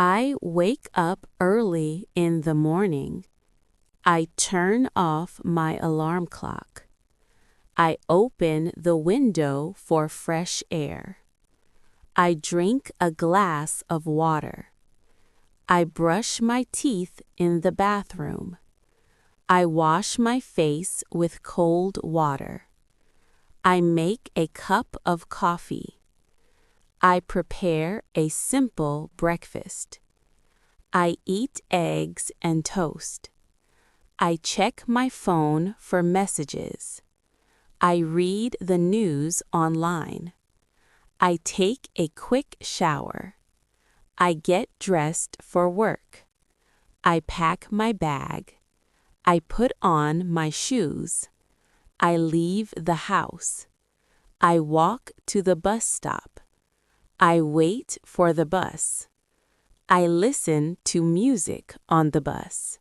I wake up early in the morning. I turn off my alarm clock. I open the window for fresh air. I drink a glass of water. I brush my teeth in the bathroom. I wash my face with cold water. I make a cup of coffee. I prepare a simple breakfast. I eat eggs and toast. I check my phone for messages. I read the news online. I take a quick shower. I get dressed for work. I pack my bag. I put on my shoes. I leave the house. I walk to the bus stop. I wait for the bus. I listen to music on the bus.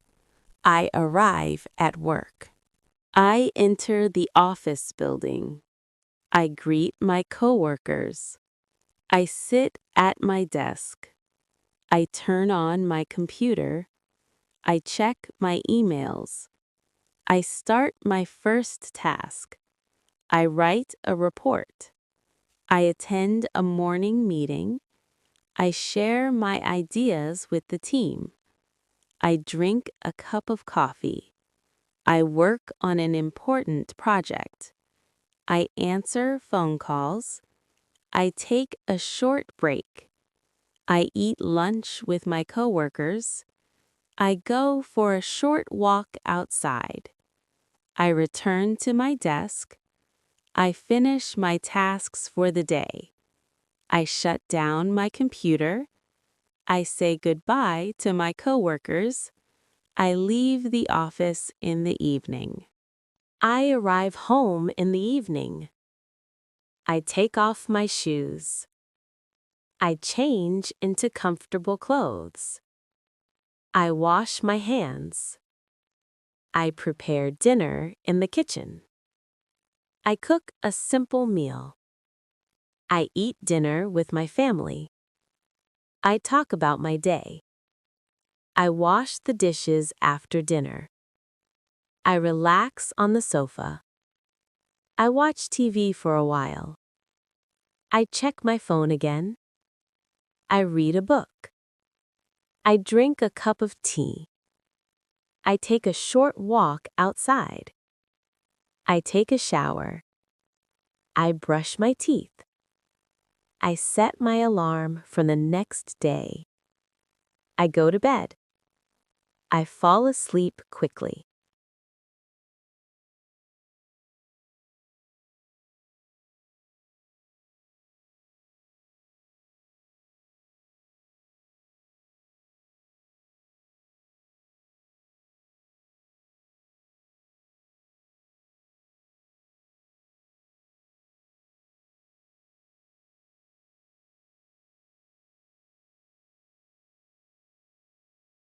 I arrive at work. I enter the office building. I greet my coworkers. I sit at my desk. I turn on my computer. I check my emails. I start my first task. I write a report. I attend a morning meeting. I share my ideas with the team. I drink a cup of coffee. I work on an important project. I answer phone calls. I take a short break. I eat lunch with my coworkers. I go for a short walk outside. I return to my desk. I finish my tasks for the day. I shut down my computer. I say goodbye to my coworkers. I leave the office in the evening. I arrive home in the evening. I take off my shoes. I change into comfortable clothes. I wash my hands. I prepare dinner in the kitchen. I cook a simple meal. I eat dinner with my family. I talk about my day. I wash the dishes after dinner. I relax on the sofa. I watch TV for a while. I check my phone again. I read a book. I drink a cup of tea. I take a short walk outside. I take a shower. I brush my teeth. I set my alarm for the next day. I go to bed. I fall asleep quickly.